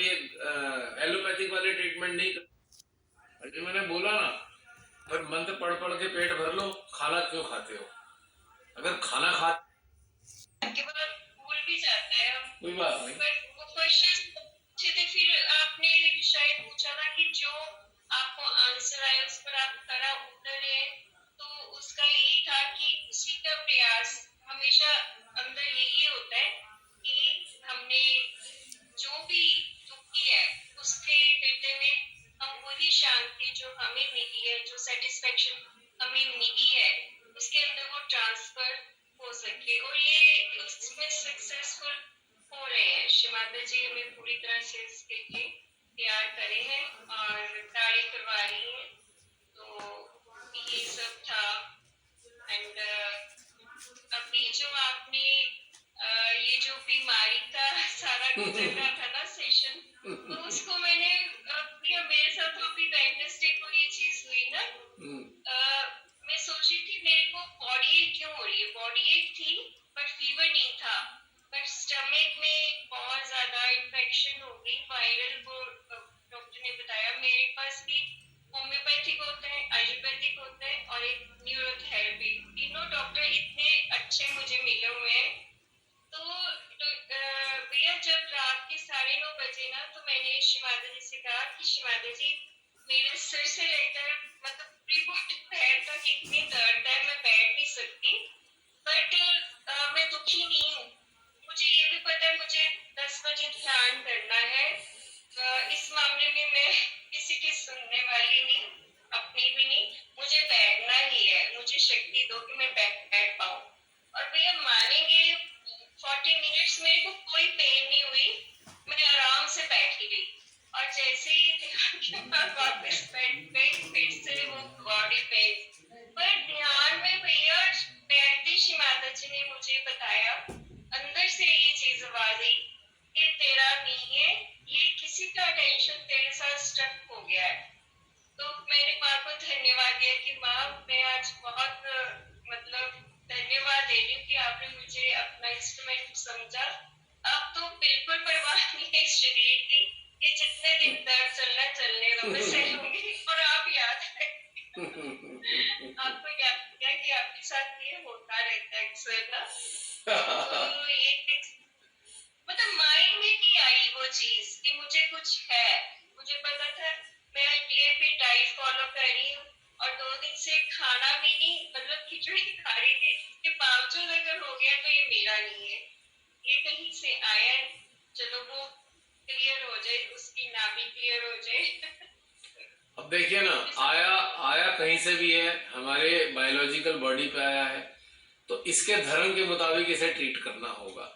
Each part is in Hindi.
ये एलोपैथिक वाले ट्रीटमेंट नहीं अरे मैंने बोला ना, पर मंत्र पढ़ पढ़ के पेट भर लो, खाना क्यों खाते हो? अगर खाना खा के बाद भूल भी जाता है हम। कोई बात नहीं। बट वो क्वेश्चन पूछे थे, फिर आपने शायद पूछा था कि जो आपको आंसर आया उस पर आप खरा उतरे, तो उसका यही था कि उसी का प्रयास हमेशा अंदर यही होता है कि हमने जो भी दुख किया है उसके हृदय में हम वही शांति जो हमें मिली है, जो सेटिस्फेक्शन हमें मिली है, उसके अंदर वो ट्रांसफर हो सके। और ये उसमें सक्सेसफुल हो रहे हैं। शिमाता जी हमें पूरी तरह से इसके लिए तैयार करे हैं और ताड़ी करवा रही है। तो ये सब था। एंड अभी जो आपने ये जो बीमारी का सारा गुजर रहा था ना सेशन, तो उसको मैंने मेरे साथ तो अभी वेडनेसडे को ये चीज हुई ना, मैं सोची थी मेरे को बॉडी एक क्यों हो रही है। बॉडी एक थी बट फीवर नहीं था, बट स्टमक में बहुत ज्यादा इन्फेक्शन हो गई वायरल। वो डॉक्टर ने बताया। मेरे पास भी होम्योपैथिक होता है, आयुर्वेदिक होता है और एक न्यूरोथेरेपी। तीनों डॉक्टर इतने अच्छे मुझे मिले हुए हैं। तो भैया जब रात के 9:30 बजे ना, तो मैंने शिवादा जी से कहा कि शिवादा जी मेरे सिर से लेकर मतलब पूरी बॉडी पैर तक इतनी दर्द है, मैं बैठ नहीं सकती। बट मैं दुखी नहीं हूँ। मुझे ये भी पता है मुझे 10 बजे ध्यान करना है। इस मामले में मैं किसी की सुनने वाली नहीं, अपनी भी नहीं। मुझे बैठना ही है। मुझे शक्ति दो कि मैं बैठ पाऊँ। और भैया मानेंगे 40 मिनट्स मेरे को कोई पेन नहीं हुई। मैं आराम से बैठी रही और जैसे ही ध्यान के बाद वापस बैठ गई, फिर से वो बॉडी पेन। पर ध्यान में भैया बैठती शिमाता जी ने मुझे बताया, अंदर से ये चीज आवाज आई कि तेरा नहीं है, ये किसी का टेंशन तेरे साथ स्टक हो गया है। तो मैंने माँ को धन्यवाद दिया कि माँ मैं आज बहुत मतलब धन्यवाद दे रही हूँ कि आपने मुझे अपना इंस्ट्रूमेंट समझा। अब तो बिल्कुल परवाह नहीं है इस शरीर की, ये जितने दिन दर्द चलना चलने दो, मैं सहूंगी। और आप याद है आपको याद किया कि आपके साथ ये होता रहता है अक्सर ना। तो ये मतलब माइंड में नहीं आई वो चीज कि मुझे कुछ है। मुझे पता था मैं ये भी डाइट फॉलो कर रही हूँ और 2 दिन से खाना भी नहीं, मतलब खिचड़ी खा रही थी। इसके बावजूद अगर हो गया तो ये मेरा नहीं है, ये कहीं से आया है। चलो वो क्लियर हो जाए, उसकी नाभि क्लियर हो जाए। अब देखिए ना, आया कहीं से भी है, हमारे बायोलॉजिकल बॉडी पे आया है, तो इसके धर्म के मुताबिक इसे ट्रीट करना होगा।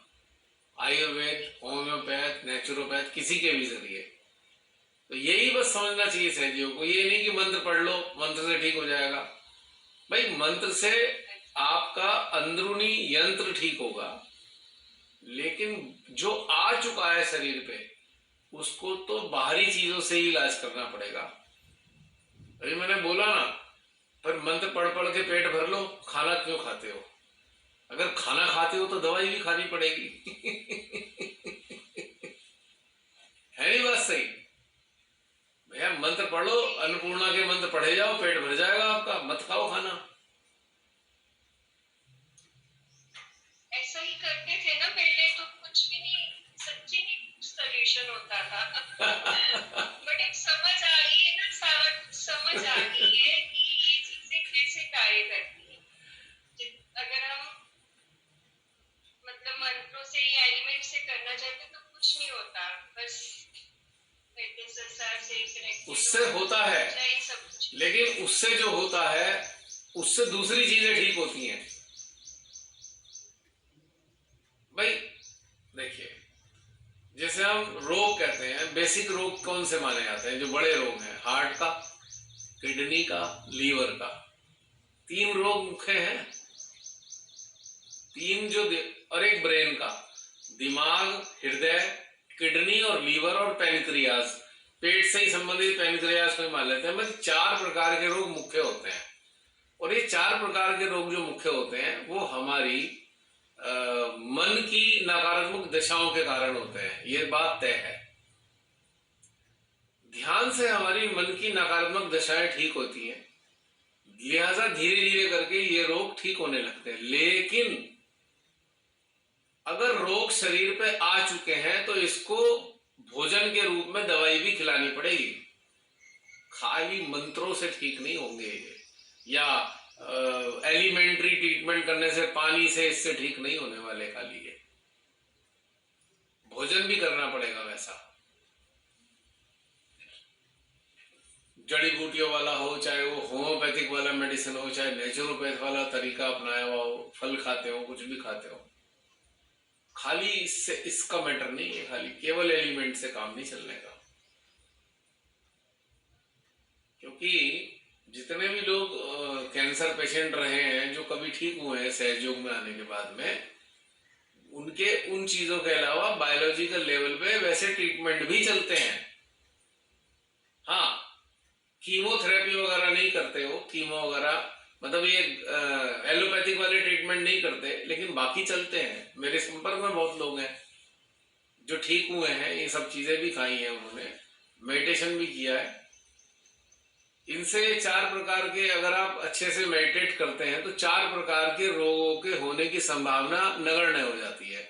आयुर्वेद, होम्योपैथ, नेचुरोपैथ, किसी के भी जरिए। तो यही बस समझना चाहिए सहजियों को। ये नहीं कि मंत्र पढ़ लो, मंत्र से ठीक हो जाएगा। भाई मंत्र से आपका अंदरूनी यंत्र ठीक होगा, लेकिन जो आ चुका है शरीर पे उसको तो बाहरी चीजों से ही इलाज करना पड़ेगा। अभी मैंने बोला ना, पर मंत्र पढ़ पढ़ के पेट भर लो, खाना क्यों खाते हो? अगर खाना खाते हो तो दवाई भी खानी पड़ेगी। है नहीं बात सही? भैया मंत्र पढ़ो, अन्नपूर्णा के मंत्र पढ़े जाओ, पेट भर जाएगा आपका। मत खाओ खाना। ऐसा ही करते थे ना पहले, तो कुछ भी नहीं, सच्ची नहीं सोल्यूशन होता था। बट एक समझ आ रही है ना, सारा कुछ समझ आ गई है कि ये चीजें कैसे कार्य करती है। अगर हम मतलब मंत्रों से या एलिमेंट से करना चाहते तो कुछ नहीं होता, बस उससे होता है, लेकिन उससे जो होता है उससे दूसरी चीजें ठीक होती हैं। भाई देखिए, जैसे हम रोग कहते हैं, बेसिक रोग कौन से माने जाते हैं? जो बड़े रोग हैं, हार्ट का, किडनी का, लीवर का। 3 रोग मुख्य हैं, 3 जो और एक ब्रेन का, दिमाग, हृदय, किडनी और लीवर और पैनक्रियाज। पेट से ही संबंधित पैनक्रियाज को मान लेते हैं। बस 4 प्रकार के रोग मुख्य होते हैं। और ये 4 प्रकार के रोग जो मुख्य होते हैं वो हमारी मन की नकारात्मक दिशाओं के कारण होते हैं। ये बात तय है। हमारी मन की नकारात्मक दशाएं ठीक होती हैं, लिहाजा धीरे धीरे करके ये रोग ठीक होने लगते हैं। लेकिन अगर रोग शरीर पे आ चुके हैं तो इसको भोजन के रूप में दवाई भी खिलानी पड़ेगी। खाली मंत्रों से ठीक नहीं होंगे ये, या एलिमेंट्री ट्रीटमेंट करने से, पानी से, इससे ठीक नहीं होने वाले। खाली ये भोजन भी करना पड़ेगा वैसा, जड़ी बूटियों वाला हो, चाहे वो होम्योपैथिक वाला मेडिसिन हो, चाहे नेचुरोपैथ वाला तरीका अपनाया हुआ हो, फल खाते हो, कुछ भी खाते हो। खाली इससे इसका मैटर नहीं है, खाली केवल एलिमेंट से काम नहीं चलने का। क्योंकि जितने भी लोग कैंसर पेशेंट रहे हैं, जो कभी ठीक हुए हैं सहयोग में आने के बाद में, उनके उन चीजों के अलावा बायोलॉजिकल लेवल पे वैसे ट्रीटमेंट भी चलते हैं। हाँ, कीमोथेरेपी वगैरह नहीं करते हो, कीमो वगैरह मतलब ये एलोपैथिक वाले ट्रीटमेंट नहीं करते, लेकिन बाकी चलते हैं। मेरे संपर्क में बहुत लोग हैं जो ठीक हुए हैं, ये सब चीजें भी खाई हैं उन्होंने, मेडिटेशन भी किया है। इनसे 4 प्रकार के, अगर आप अच्छे से मेडिटेट करते हैं तो 4 प्रकार के रोगों के होने की संभावना नगण्य हो जाती है।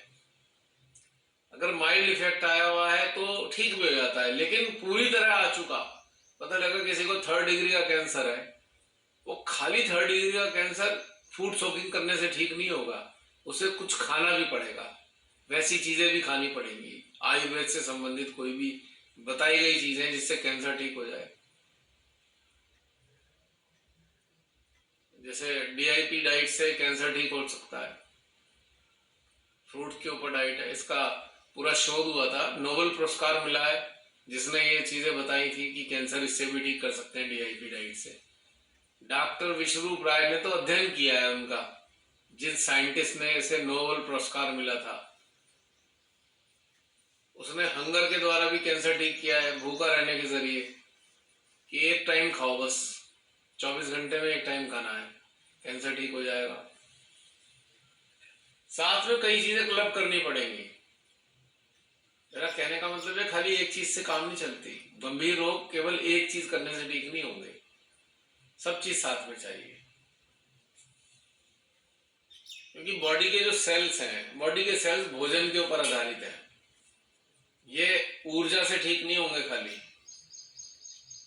अगर माइल्ड इफेक्ट आया हुआ है तो ठीक भी हो जाता है, लेकिन पूरी तरह आ चुका, पता लगा किसी को 3rd डिग्री का कैंसर है, वो खाली 3rd डिग्री का कैंसर फूड सोकिंग करने से ठीक नहीं होगा, उसे कुछ खाना भी पड़ेगा, वैसी चीजें भी खानी पड़ेंगी। आयुर्वेद से संबंधित कोई भी बताई गई चीजें जिससे कैंसर ठीक हो जाए, जैसे डीआईपी डाइट से कैंसर ठीक हो सकता है। फ्रूट के ऊपर डाइट है, इसका पूरा शोध हुआ था, नोबेल पुरस्कार मिला है जिसने ये चीजें बताई थी कि कैंसर इससे भी ठीक कर सकते हैं डीआईपी डाइट से। डॉक्टर विश्वरूप राय ने तो अध्ययन किया है उनका, जिस साइंटिस्ट ने इसे नोबेल पुरस्कार मिला था, उसने हंगर के द्वारा भी कैंसर ठीक किया है, भूखा रहने के जरिए, कि एक टाइम खाओ, बस 24 घंटे में एक टाइम खाना है, कैंसर ठीक हो जाएगा। साथ में कई चीजें क्लब करनी पड़ेंगी। मेरा कहने का मतलब है खाली एक चीज से काम नहीं चलती। गंभीर रोग केवल एक चीज करने से ठीक नहीं होंगे, सब चीज साथ में चाहिए। क्योंकि बॉडी के जो सेल्स हैं, बॉडी के सेल्स भोजन के ऊपर आधारित है, ये ऊर्जा से ठीक नहीं होंगे खाली।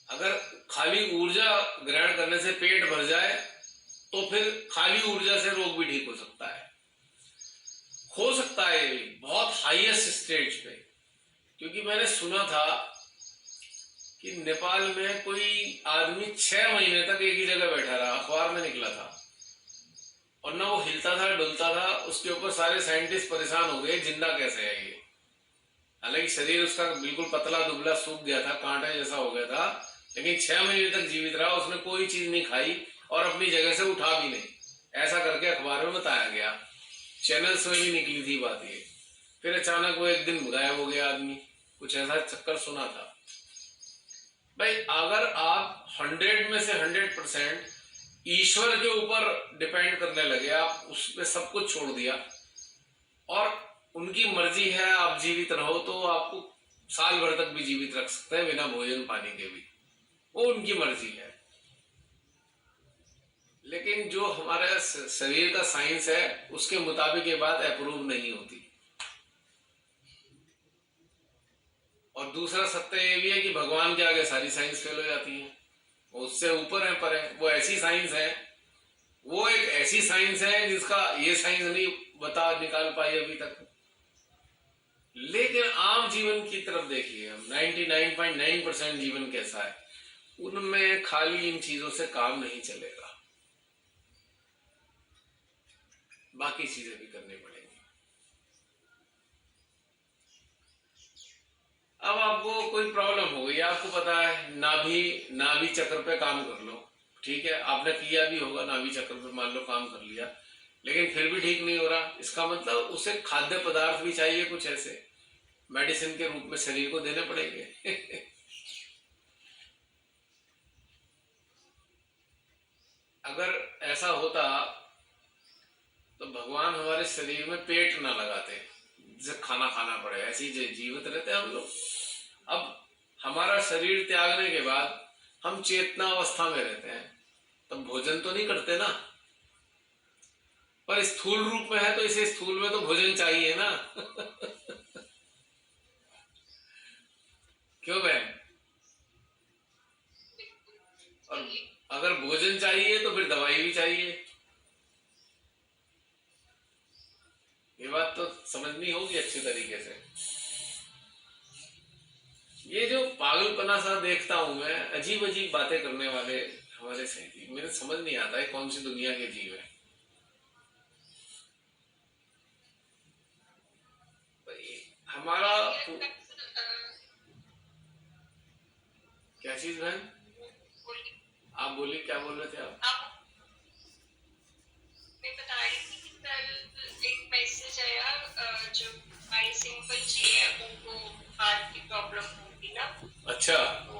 अगर खाली ऊर्जा ग्रहण करने से पेट भर जाए तो फिर खाली ऊर्जा से रोग भी ठीक हो सकता है ये भी बहुत हाईएस्ट स्टेज पे। क्योंकि मैंने सुना था कि नेपाल में कोई आदमी 6 महीने तक एक ही जगह बैठा रहा, अखबार में निकला था, और ना वो हिलता था डुलता था। उसके ऊपर सारे साइंटिस्ट परेशान हो गए, जिंदा कैसे है ये। हालांकि शरीर उसका बिल्कुल पतला दुबला सूख गया था, कांटे जैसा हो गया था, लेकिन 6 महीने तक जीवित रहा। उसने कोई चीज नहीं खाई और अपनी जगह से उठा भी नहीं, ऐसा करके अखबार में बताया गया, चैनल्स में भी निकली थी बात ये। फिर अचानक वो एक दिन गायब हो गया आदमी, कुछ ऐसा चक्कर सुना था। भाई अगर आप 100 में से 100% ईश्वर के ऊपर डिपेंड करने लगे, आप उसमें सब कुछ छोड़ दिया और उनकी मर्जी है आप जीवित रहो, तो आपको साल भर तक भी जीवित रख सकते हैं बिना भोजन पानी के भी, वो उनकी मर्जी है। लेकिन जो हमारे शरीर का साइंस है उसके मुताबिक ये बात अप्रूव नहीं होती। और दूसरा सत्य ये भी है कि भगवान के आगे सारी साइंस फेल हो जाती है, वो उससे ऊपर है, पर है, वो ऐसी साइंस है, वो एक ऐसी साइंस है जिसका ये साइंस नहीं बता निकाल पाई अभी तक। लेकिन आम जीवन की तरफ देखिए, हम 99.9% जीवन कैसा है, उनमें खाली इन चीजों से काम नहीं चलेगा, बाकी चीजें भी करनी पड़ेंगी। अब आपको कोई प्रॉब्लम हो गई, आपको पता है नाभि चक्र पे काम कर लो, ठीक है, आपने किया भी होगा, नाभि चक्र पे मान लो काम कर लिया, लेकिन फिर भी ठीक नहीं हो रहा, इसका मतलब उसे खाद्य पदार्थ भी चाहिए, कुछ ऐसे मेडिसिन के रूप में शरीर को देने पड़ेंगे। अगर ऐसा होता तो भगवान हमारे शरीर में पेट ना लगाते जिसे खाना खाना पड़े, ऐसे ही जीवित रहते हम लोग। अब हमारा शरीर त्यागने के बाद हम चेतना अवस्था में रहते हैं, तब भोजन तो नहीं करते ना, पर स्थूल रूप में है तो इसे स्थूल में तो भोजन चाहिए ना। क्यों बहन? और अगर भोजन चाहिए तो फिर दवाई भी चाहिए। ये बात तो समझनी होगी अच्छी तरीके से। ये जो पागलपना सा देखता हूं मैं, अजीब अजीब बातें करने वाले हमारे सहयोगी, मेरे समझ नहीं आता है कौन सी दुनिया के जीव है। हमारा क्या चीज बहन? आप बोलिए, क्या बोल रहे थे आप? मैं बता रही थी कि कल एक मैसेज आया, जो भाई सिंपल जी है उनको हार्ट की प्रॉब्लम होगी ना। अच्छा। तो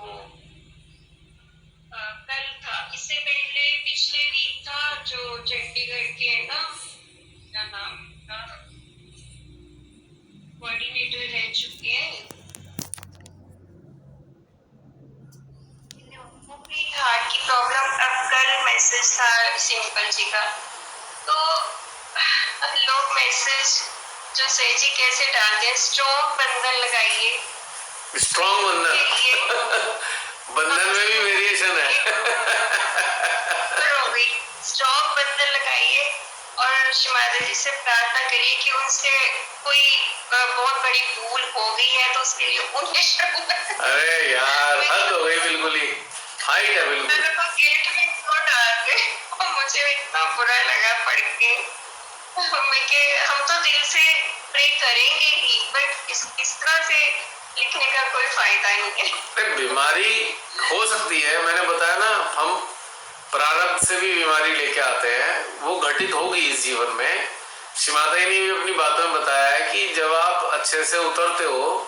कल था, इससे पहले पिछले वीक था, जो चंडीगढ़ के है ना, क्या नाम था, कोऑर्डिनेटर रह चुके हैं, उनको भी हार्ट की प्रॉब्लम। अब कल मैसेज था सिंपल जी का, तो लोग मैसेज जो सही जी कैसे डालते हैं, स्ट्रॉन्ग बंधन लगाइए। स्ट्रॉन्ग बंधन बंधन में भी वेरिएशन है। स्ट्रॉन्ग बंधन लगाइए और शिमादा जी से प्रार्थना करिए कि उनसे कोई बहुत बड़ी भूल हो गई है तो उसके लिए उन्हें अरे यार हद हो गई, बिल्कुल ही हाइट है बिल्कुल। गेट में क्यों डाल गए, मुझे इतना बुरा लगा पढ़ के। हम तो दिल से प्रे करेंगे ही, बट इस तरह से लिखने का कोई फायदा नहीं है। बीमारी हो सकती है, मैंने बताया ना, हम प्रारब्ध से भी बीमारी लेके आते हैं, वो घटित होगी इस जीवन में। शिमाता जी ने भी अपनी बातों में बताया है कि जब आप अच्छे से उतरते हो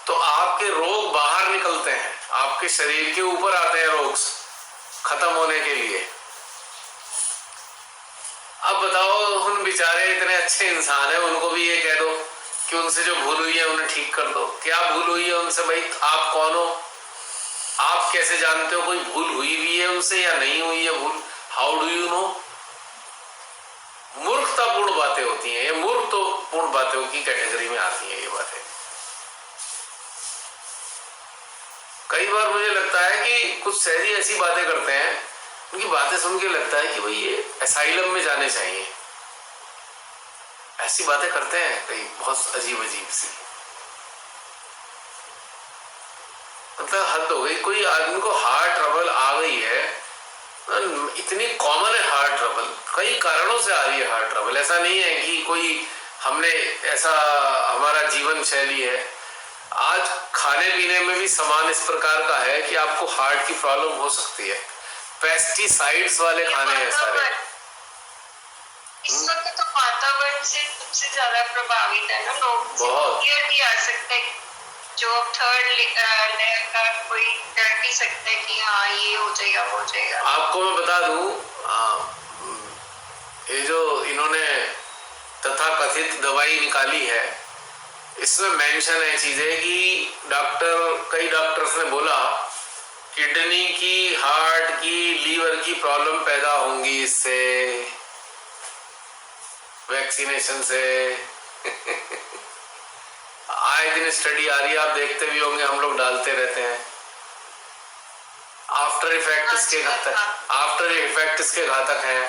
तो आपके रोग बाहर निकलते हैं, आपके शरीर के ऊपर आते हैं रोग खत्म होने के लिए। अब बताओ, उन बेचारे इतने अच्छे इंसान है, उनको भी ये कह दो कि उनसे जो भूल हुई है उन्हें ठीक कर दो। क्या भूल हुई है उनसे? भाई आप कौन हो? आप कैसे जानते हो कोई भूल हुई भी है उनसे या नहीं हुई है भूल? How do you know? मूर्खतापूर्ण बातें होती हैं ये, मूर्ख तो पूर्ण बातों की कैटेगरी में आती हैं ये बातें। कई बार मुझे लगता है कि कुछ सहरी ऐसी बातें करते हैं, उनकी बातें सुन के लगता है कि भाई ये असाइलम में जाने चाहिए। ऐसी बातें करते हैं कई, बहुत अजीब अजीब सी, मतलब हद हो गई। कोई आदमी को हार्ट ट्रबल आ गई है, इतनी कॉमन है हार्ट ट्रबल, कई कारणों से आ रही है हार्ट ट्रबल। ऐसा नहीं है कि कोई हमने ऐसा हमारा जीवन शैली है। आज खाने पीने में भी सामान इस प्रकार का है कि आपको हार्ट की प्रॉब्लम हो सकती है। पेस्टिसाइड्स वाले खाने हैं सारे। इस वक्त तो वातावरण से सबसे ज्यादा प्रभावित है ना लोग, बहुत भी आ सकता है, जो थर्ड लेयर का कोई डर भी सकता है कि हाँ ये हो जाएगा वो हो जाएगा। आपको मैं बता दूं, ये जो इन्होंने तथाकथित दवाई निकाली है, इसमें मेंशन है चीजें कि कई डॉक्टर्स ने बोला किडनी की, हार्ट की, लीवर की प्रॉब्लम पैदा होंगी इससे, वैक्सीनेशन से। आए दिन स्टडी आ रही है, आप देखते भी होंगे, हम लोग डालते रहते हैं। आफ्टर इफेक्ट इसके घातक हैं।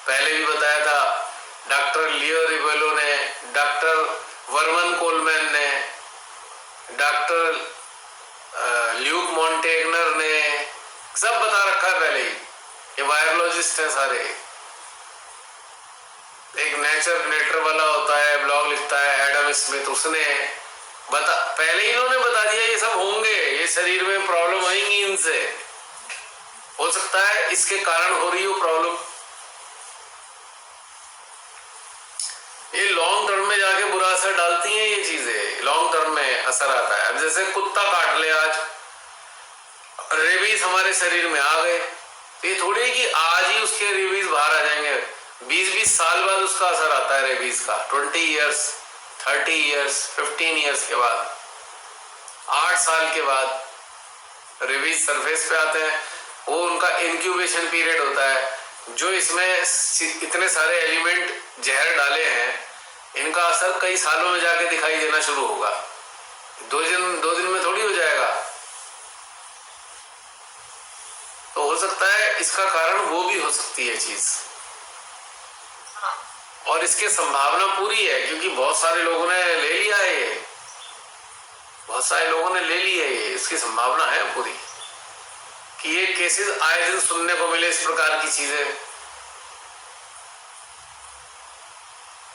पहले भी बताया था डॉक्टर लियो रिबेलो ने, डॉक्टर वर्मन कोलमैन ने, डॉक्टर ल्यूक मॉन्टेगनर ने, सब बता रखा है पहले ही। ये वायरोलॉजिस्ट हैं सारे। एक नेटर वाला होता है, ब्लॉग लिखता है एडम स्मिथ, उसने पहले ही इन्होंने बता दिया ये सब होंगे, ये शरीर में प्रॉब्लम आएंगी इनसे। हो सकता है इसके कारण हो रही हो प्रॉब्लम। ये लॉन्ग टर्म में जाके बुरा असर डालती हैं ये चीजें, लॉन्ग टर्म में असर आता है। अब जैसे कुत्ता काट ले आज, रेबीज हमारे शरीर में आ गए, ये थोड़ी कि आज ही उसके रेबीज बाहर आ जाएंगे। 20-20 साल बाद उसका असर आता है रेबीज का, 20 ईयर्स, 30 ईयर्स, 15 ईयर्स के बाद, 8 साल के बाद। रेबीज सरफेस पे आते हैं, वो उनका इंक्यूबेशन पीरियड होता है। जो इसमें इतने सारे एलिमेंट जहर डाले हैं, इनका असर कई सालों में जाके दिखाई देना शुरू होगा। दो दिन में थोड़ी हो जाएगा। तो हो सकता है इसका कारण वो भी हो सकती है चीज, और इसकी संभावना पूरी है क्योंकि बहुत सारे लोगों ने ले लिया है ये, बहुत सारे लोगों ने ले ली है ये। इसकी संभावना है पूरी कि ये केसेस आए दिन सुनने को मिले इस प्रकार की चीजें।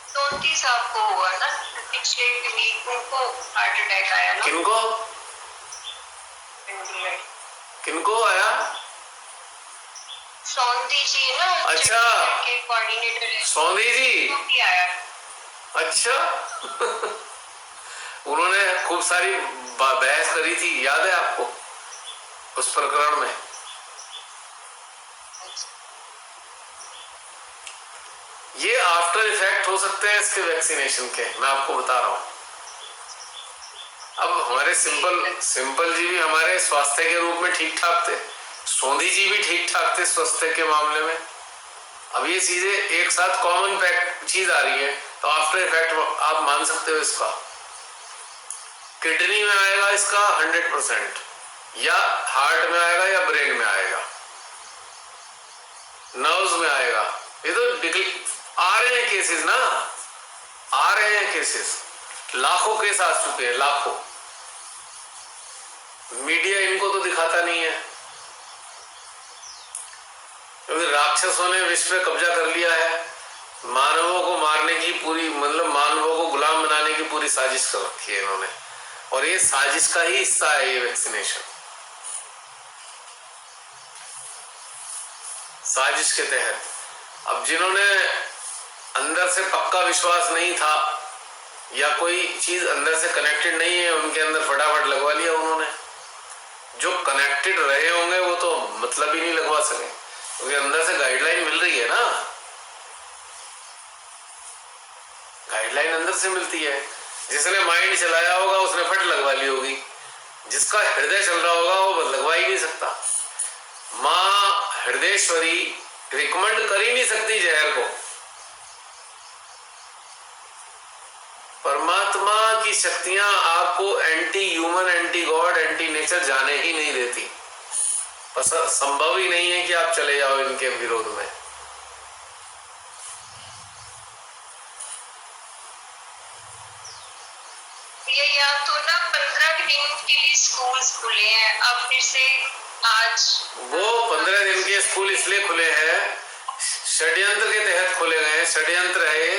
सोंधी साहब को हुआ ना पिछले वीक, उनको हार्ट अटैक आया ना। किनको किनको आया? सोंधी जी ना, अच्छा, के कोऑर्डिनेटर है सोंधी जी, उनको भी आया। अच्छा। उन्होंने खूब सारी बहस करी थी, याद है आपको उस प्रकरण में? ये आफ्टर इफेक्ट हो सकते हैं इसके वैक्सीनेशन के, मैं आपको बता रहा हूं। अब हमारे सिंपल जी भी हमारे स्वास्थ्य के रूप में ठीक ठाक थे, सोंधी जी भी ठीक ठाक थे स्वास्थ्य के मामले में। अब ये चीजें एक साथ कॉमन चीज आ रही है, तो आफ्टर इफेक्ट आप मान सकते हो इसका। किडनी में आएगा इसका 100%, या हार्ट में आएगा या ब्रेन में आएगा, नर्व्स में आएगा। ये तो आ रहे हैं केसेस ना, आ रहे हैं केसेस, लाखों केस आ चुके हैं, लाखों। मीडिया इनको तो दिखाता नहीं है क्योंकि राक्षसों ने विश्व पे कब्जा कर लिया है। मानवों को मारने की पूरी, मतलब मानवों को गुलाम बनाने की पूरी साजिश कर रखी है इन्होंने, और ये साजिश का ही हिस्सा है ये वैक्सीनेशन। साजिश के तहत अब जिन्होंने अंदर से पक्का विश्वास नहीं था या कोई चीज अंदर से कनेक्टेड नहीं है, उनके अंदर फटाफट लगवा लिया उन्होंने। जो कनेक्टेड रहे होंगे वो तो मतलब ही नहीं लगवा सके क्योंकि अंदर से गाइडलाइन मिल रही है ना, गाइडलाइन अंदर से मिलती है। जिसने माइंड चलाया होगा उसने फट लगवा ली होगी, जिसका हृदय चल रहा होगा वो लगवा ही नहीं सकता। माँ हृदयेश्वरी रिकमेंड कर ही नहीं सकती जहर को। परमात्मा की शक्तियां आपको anti human, anti God, anti nature जाने ही नहीं देती। संभव ही नहीं है कि आप चले जाओ इनके विरोध में। ये या तो ना 15 दिन के लिए स्कूल खुले हैं, अब फिर से आज वो 15 दिन के स्कूल इसलिए खुले हैं, षड्यंत्र के तहत खोले गए हैं। षड्यंत्र है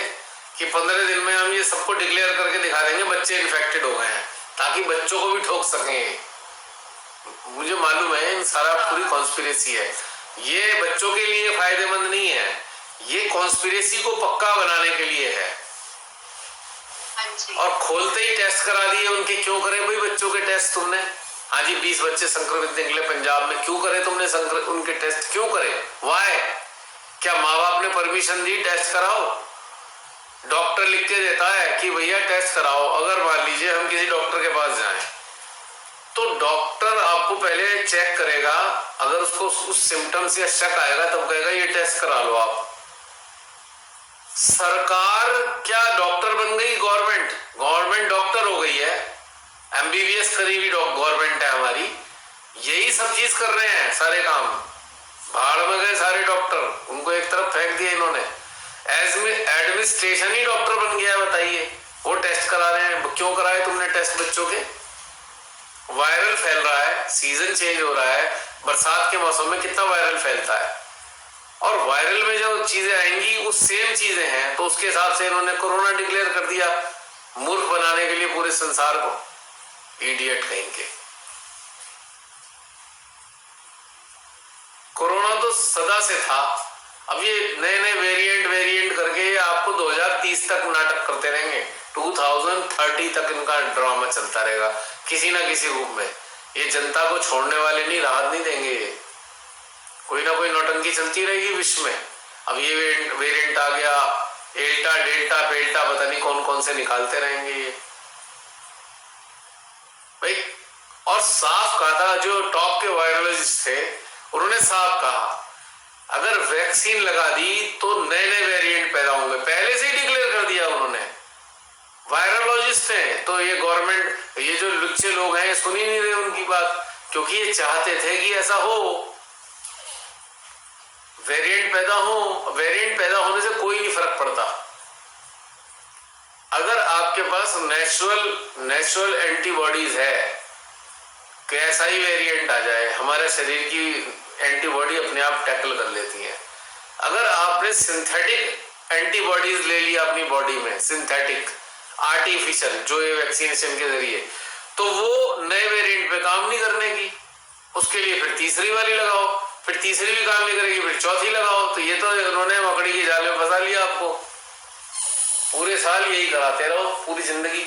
कि 15 दिन में हम ये सबको डिक्लेयर करके दिखा देंगे बच्चे इन्फेक्टेड हो गए हैं, ताकि बच्चों को भी ठोक सकें। मुझे मालूम है इन सारा पूरी कॉन्स्पिरेसी है, ये बच्चों के लिए फायदेमंद नहीं है, ये कॉन्स्पिरेसी को पक्का बनाने के लिए है। और खोलते ही टेस्ट करा दिए उनके। क्यों करे भाई बच्चों के टेस्ट तुमने? हाँ जी 20 बच्चे संक्रमित निकले पंजाब में, क्यों करे तुमने उनके टेस्ट क्यों करे? वाई? क्या माँ बाप ने परमिशन दी टेस्ट कराओ? डॉक्टर लिख के देता है कि भैया टेस्ट कराओ। अगर मान लीजिए हम किसी डॉक्टर के पास जाएं तो डॉक्टर आपको पहले चेक करेगा, अगर उसको उस सिम्टम्स या शक आएगा तब कहेगा ये टेस्ट करा लो आप। सरकार क्या डॉक्टर बन गई? गवर्नमेंट डॉक्टर हो गई है, एमबीबीएस करी हुई गवर्नमेंट है हमारी। यही सब चीज कर रहे हैं, सारे काम भाड़ में गए सारे डॉक्टर, उनको एक तरफ फेंक दिया इन्होंने। एडमिनिस्ट्रेशन ही डॉक्टर बन गया है, बताइए। वो टेस्ट करा रहे हैं। क्यों कराए तुमने टेस्ट बच्चों के? वायरल फैल रहा है, सीजन चेंज हो रहा है, बरसात के मौसम में कितना वायरल फैलता है, और वायरल में जो चीजें आएंगी वो सेम चीजें हैं, तो उसके हिसाब से इन्होंने कोरोना डिक्लेयर कर दिया, मूर्ख बनाने के लिए पूरे संसार को। इडियट कहेंगे। कोरोना तो सदा से था, अब ये नए नए वेरिएंट करके आपको 2030 तक नाटक करते रहेंगे। 2030 तक इनका ड्रामा चलता रहेगा किसी ना किसी रूप में। ये जनता को छोड़ने वाले नहीं, राहत नहीं देंगे। ये कोई ना कोई नौटंकी चलती रहेगी विश्व में। अब ये वेरिएंट आ गया, एल्टा, डेल्टा, पेल्टा, पता नहीं कौन कौन से निकालते रहेंगे ये भाई। और साफ कहा था, जो टॉप के वायरोलॉजिस्ट थे उन्होंने साफ कहा अगर वैक्सीन लगा दी तो नए नए वेरिएंट पैदा होंगे, पहले से ही डिक्लेयर कर दिया उन्होंने। वायरोलॉजिस्ट हैं तो ये गवर्नमेंट, ये जो लुच्चे लोग हैं सुन ही नहीं रहे उनकी बात, क्योंकि ये चाहते थे कि ऐसा हो, वेरिएंट पैदा हो। वेरिएंट पैदा होने से कोई नहीं फर्क पड़ता। अगर आपके पास नेचुरल एंटीबॉडीज है, कैसा ही वेरिएंट आ जाए हमारे शरीर की एंटीबॉडी अपने आप टैकल कर लेती है। अगर आपने सिंथेटिक एंटीबॉडीज ले लिया अपनी बॉडी में, सिंथेटिक आर्टिफिशियल, जो ये वैक्सीनेशन के जरिए, तो वो नए वेरिएंट पे काम नहीं करने की, उसके लिए फिर तीसरी वाली लगाओ, फिर तीसरी भी काम नहीं करेगी, फिर चौथी लगाओ। तो ये तो उन्होंने मकड़ी के जाल में फंसा लिया आपको। पूरे साल यही कराते रहो, पूरी जिंदगी।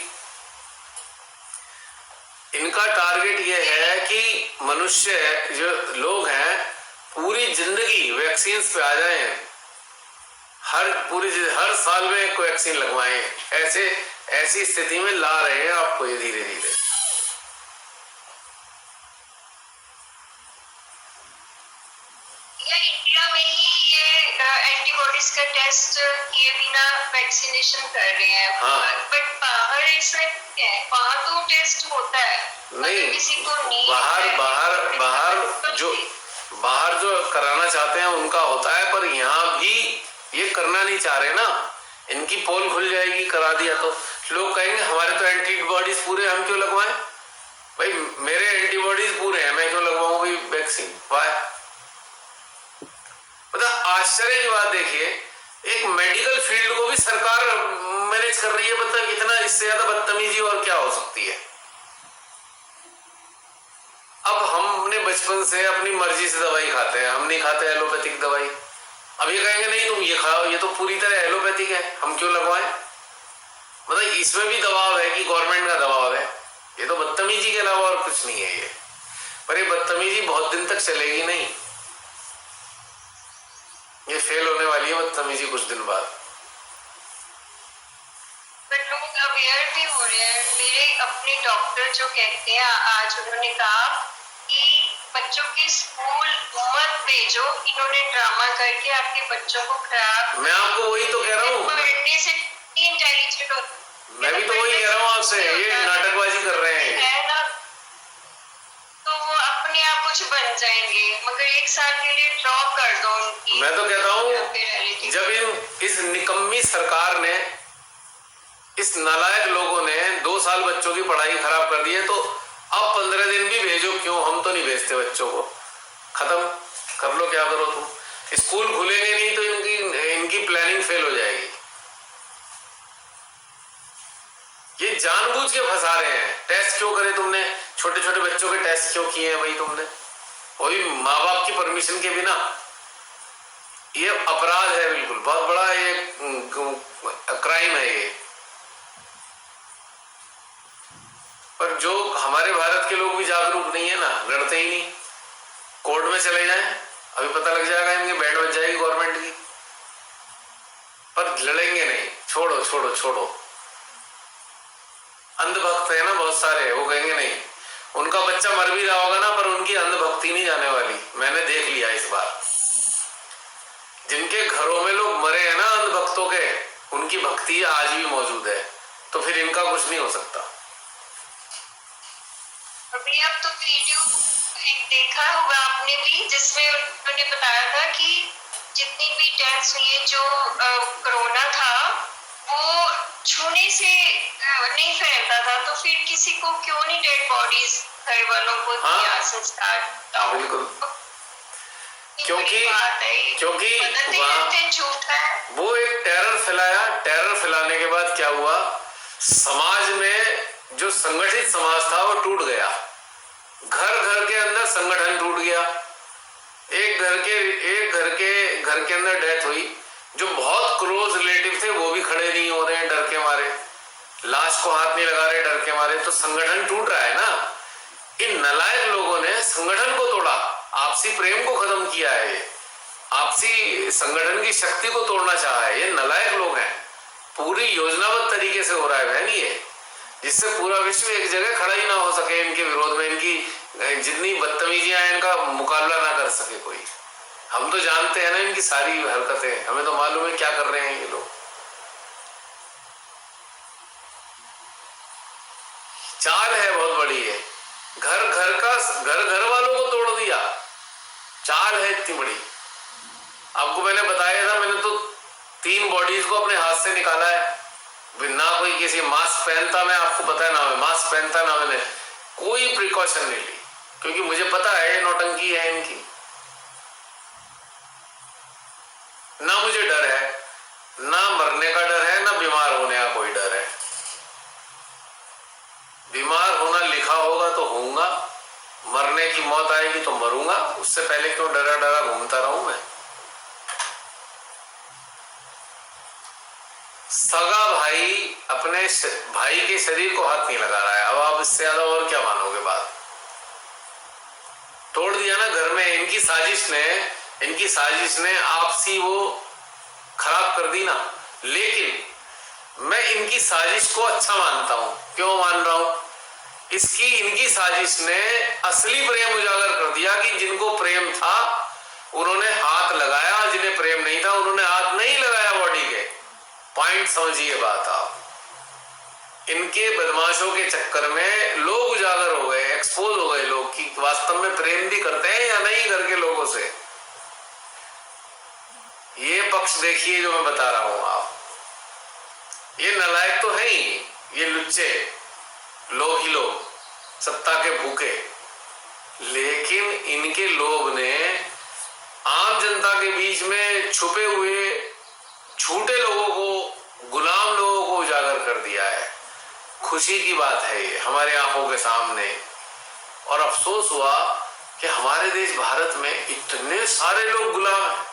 इनका टारगेट ये है कि मनुष्य जो लोग हैं पूरी जिंदगी वैक्सीन पे आ जाएं, हर साल में एक वैक्सीन लगवाएं। ऐसी स्थिति में ला रहे हैं आपको ये धीरे धीरे। इंडिया में ही ये एंटीबॉडीज का टेस्ट किए बिना वैक्सीनेशन कर रहे हैं। हाँ। बट बाहर ऐसा क्या है, वहाँ तो टेस्ट होता है। नहीं, किसी को नहीं बाहर जो कराना चाहते हैं उनका होता है, पर यहाँ भी ये करना नहीं चाह रहे ना। इनकी पोल खुल जाएगी, करा दिया तो लोग कहेंगे हमारे तो एंटीबॉडीज पूरे, हम क्यों लगवाएं? भाई मेरे एंटीबॉडीज पूरे हैं, मैं क्यों लगवाऊं भाई वैक्सीन? वाह, मतलब आश्चर्य की बात देखिए, एक मेडिकल फील्ड को भी सरकार मैनेज कर रही है। मतलब इतना, इससे ज्यादा बदतमीजी और क्या हो सकती है? अब हमने बचपन से अपनी मर्जी से दवाई खाते हैं, हम नहीं खाते एलोपैथिक दवाई। अब ये कहेंगे नहीं तुम ये खाओ, ये तो पूरी तरह एलोपैथिक है, हम क्यों लगवाएं? मतलब इसमें भी दबाव है कि गवर्नमेंट का दबाव है। ये तो बदतमीजी के अलावा और कुछ नहीं है ये। पर ये बदतमीजी बहुत दिन तक चलेगी नहीं, ये फेल होने वाली है बदतमीजी कुछ दिन बाद। बट लोग अवेयर भी हो रहे हैं। मेरे अपने डॉक्टर जो कहते हैं, आज उन्होंने कहा कि बच्चों के स्कूल मत भेजो, इन्होंने ड्रामा करके आपके बच्चों को खराब। मैं आपको वही तो कह रहा हूँ, पढ़ने से इंटेलिजेंट होता, मैं भी तो वही कह रहा हूँ आपसे, ये नाटकबाजी कर रहे हैं ना, तो वो अपने आप कुछ बन जाएंगे। मगर एक साल के लिए ड्रॉप कर दो उनकी। मैं तो कहता हूँ जब इस निकम्मी सरकार ने, इस नालायक लोगों ने 2 साल बच्चों की पढ़ाई खराब कर दी है, तो अब 15 दिन भी भेजो, क्यों? हम तो नहीं भेजते बच्चों को, खत्म कर लो, क्या करो तुम। स्कूल खुलेंगे नहीं तो इनकी प्लानिंग फेल हो जाएगी। ये जानबूझ के फंसा रहे हैं। टेस्ट क्यों करे तुमने? छोटे छोटे बच्चों के टेस्ट क्यों किए हैं भाई तुमने? वो भी माँ बाप की परमिशन के बिना। ये अपराध है, बिल्कुल बहुत बड़ा ये क्राइम है ये। पर जो हमारे भारत के लोग भी जागरूक नहीं है ना, लड़ते ही नहीं। कोर्ट में चले जाएं, अभी पता लग जाएगा, इनके बैंड बज जाएगी गवर्नमेंट की, पर लड़ेंगे नहीं। छोड़ो छोड़ो छोड़ो। अंधभक्त है ना बहुत सारे, वो कहेंगे नहीं, उनका बच्चा मर भी रहा होगा ना, पर उनकी अंधभक्ति नहीं जाने वाली। मैंने देख लिया इस बार, जिनके घरों में लोग मरे हैं ना अंधभक्तों के, उनकी भक्ति आज भी मौजूद है, तो फिर इनका कुछ नहीं हो सकता। अभी आप तो वीडियो देखा होगा आपने भी, जिसमें उन्होंने बताया था कि जितनी भी डेथ्स हुई, जो कोरोना था वो छूने से नहीं फैलता था, तो फिर किसी को क्यों नहीं डेड बॉडीज घर वालों को दिया संस्कार? बिल्कुल, क्योंकि वहाँ झूठ है। वो एक टेरर फैलाया। टेरर फैलाने के बाद क्या हुआ, समाज में जो संगठित समाज था वो टूट गया। घर घर के अंदर संगठन टूट गया। एक घर के अंदर डेथ हुई, जो बहुत क्लोज रिलेटिव थे वो भी खड़े नहीं हो रहे हैं डर के मारे, लाश को हाथ नहीं लगा रहे डर के मारे, तो संगठन टूट रहा है ना। इन नालायक लोगों ने संगठन को तोड़ा, आपसी प्रेम को खत्म किया है, आपसी संगठन की शक्ति को तोड़ना चाहा है। ये नालायक लोग हैं, पूरी योजनाबद्ध तरीके से हो रहा है बहन। ये जिससे पूरा विश्व एक जगह खड़ा ही ना हो सके इनके विरोध में, इनकी जितनी बदतमीजियां हैं इनका मुकाबला ना कर सके कोई। हम तो जानते हैं ना इनकी सारी हरकतें, हमें तो मालूम है क्या कर रहे हैं ये लोग। चाल है बहुत बड़ी है, घर वालों को तोड़ दिया, चाल है इतनी बड़ी। आपको मैंने बताया था, मैंने तो 3 बॉडीज को अपने हाथ से निकाला है, ना कोई किसी मास्क पहनता, मैं आपको पता है ना, मैं मास्क पहनता ना, मैंने कोई प्रिकॉशन नहीं ली, क्योंकि मुझे पता है नौटंकी है इनकी। ना मुझे डर है, ना मरने का डर है, ना बीमार होने का कोई डर है। बीमार होना लिखा होगा तो होऊंगा, मरने की मौत आएगी तो मरूंगा, उससे पहले क्यों डरा डरा घूमता रहूं मैं। सगा भाई अपने भाई के शरीर को हाथ नहीं लगा रहा है, अब आप इससे ज्यादा और क्या मानोगे बात। तोड़ दिया ना घर में, इनकी साजिश ने आपसी वो खराब कर दी ना। लेकिन मैं इनकी साजिश को अच्छा मानता हूं। क्यों मान रहा हूं? इनकी साजिश ने असली प्रेम उजागर कर दिया कि जिनको प्रेम था उन्होंने हाथ लगाया, जिन्हें प्रेम नहीं था उन्होंने हाथ नहीं लगाया बॉडी के। पॉइंट समझिए बात आप। इनके बदमाशों के चक्कर में लोग उजागर हो गए, एक्सपोज हो गए लोग कि वास्तव में प्रेम भी करते हैं या नहीं घर के लोगों से। ये पक्ष देखिए जो मैं बता रहा हूं आप। ये नालायक तो है ही, ये लुच्चे लोग ही लोग, सत्ता के भूखे, लेकिन इनके लोभ ने आम जनता के बीच में छुपे हुए झूठे लोगों को, गुलाम लोगों को उजागर कर दिया है। खुशी की बात है ये हमारे आंखों के सामने। और अफसोस हुआ कि हमारे देश भारत में इतने सारे लोग गुलाम हैं,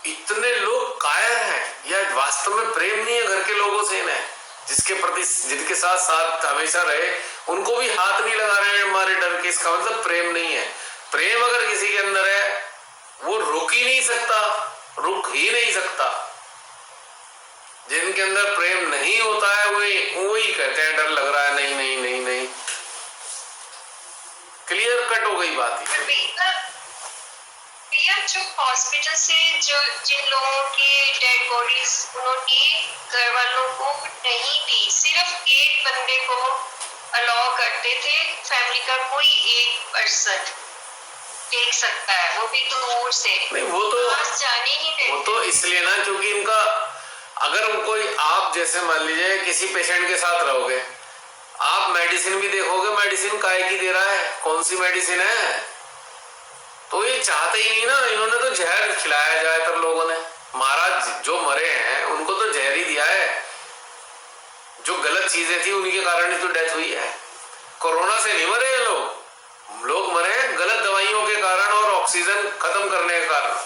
इतने लोग कायर हैं, या वास्तव में प्रेम नहीं है घर के लोगों से इन्हें, जिसके प्रति, जिनके साथ हमेशा रहे, उनको भी हाथ नहीं लगा रहे हैं हमारे डर के। इसका मतलब प्रेम नहीं है। प्रेम अगर किसी के अंदर है वो रुक ही नहीं सकता। जिनके अंदर प्रेम नहीं होता है वही कहते हैं डर लग रहा है, नहीं। क्लियर कट हो गई बात। भैया जो हॉस्पिटल से जिन लोगों की डेड बॉडीज उन्होंने घर वालों को नहीं दी, सिर्फ एक बंदे को अलाउ करते थे, फैमिली का कोई एक पर्सन देख सकता है, वो भी दूर से। नहीं, वो तो जाने ही देते। वो तो इसलिए ना, क्योंकि इनका, अगर कोई, आप जैसे मान लीजिए किसी पेशेंट के साथ रहोगे, आप मेडिसिन भी देखोगे, मेडिसिन काहे की दे रहा है, कौन सी मेडिसिन है, तो ये चाहते ही नहीं ना। इन्होंने तो जहर खिलाया ज्यादातर लोगों ने। महाराज जो मरे हैं उनको तो जहर ही दिया है, जो गलत चीजें थी उनके कारण ही तो डेथ हुई है। कोरोना से नहीं मरे हैं लोग मरे हैं गलत दवाइयों के कारण और ऑक्सीजन खत्म करने के कारण।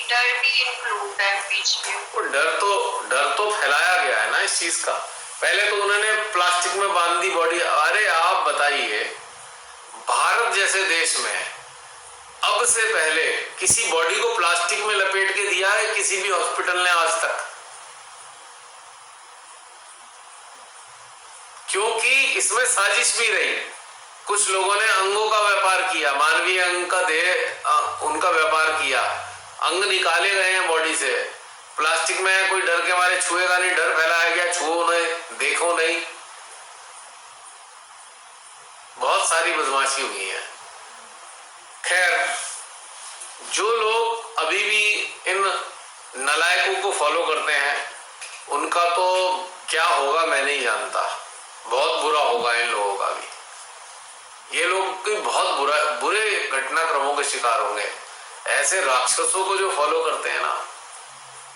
डर भी इंक्लूड है बीच में। डर तो फैलाया गया है ना इस चीज का। पहले तो उन्होंने प्लास्टिक में बांध दी बॉडी। अरे आप बताइए, भारत जैसे देश में अब से पहले किसी बॉडी को प्लास्टिक में लपेट के दिया है किसी भी हॉस्पिटल ने आज तक? क्योंकि इसमें साजिश भी रही। कुछ लोगों ने अंगों का व्यापार किया, मानवीय अंग का देह उनका व्यापार किया, अंग निकाले गए हैं बॉडी से। प्लास्टिक में कोई डर के मारे छुएगा नहीं, डर फैलाया गया, छुओ नहीं, देखो नहीं। बहुत सारी बदमाशी हुई है। खैर, जो लोग अभी भी इन नालायकों को फॉलो करते हैं उनका तो क्या होगा मैं नहीं जानता। बहुत बुरा होगा इन लोगों का भी। ये लोग भी बहुत बुरे घटनाक्रमों के शिकार होंगे। ऐसे राक्षसों को जो फॉलो करते हैं ना,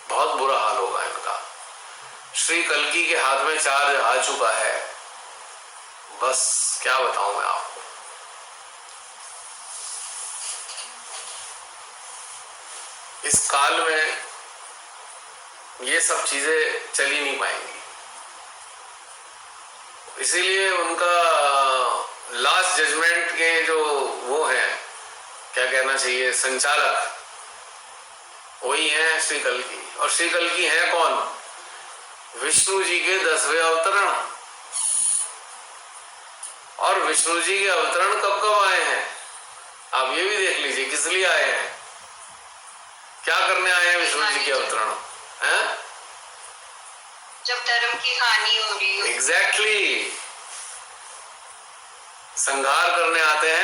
बहुत बुरा हाल होगा इनका। श्री कल्कि के हाथ में चार्ज आ चुका है, बस क्या बताऊं मैं आपको। इस काल में ये सब चीजें चल ही नहीं पाएंगी। इसीलिए उनका लास्ट जजमेंट के जो वो हैं, क्या कहना चाहिए, संचालक, वही हैं श्री कल्कि। और श्री कल्कि हैं कौन? विष्णु जी के 10वें अवतरण। और विष्णु जी के अवतरण कब कब आए हैं आप ये भी देख लीजिए, किस लिए आए हैं, क्या करने आए हैं विष्णु जी के अवतरण हैं? जब धर्म की हानि हो रही हो। एग्जैक्टली, संहार करने आते हैं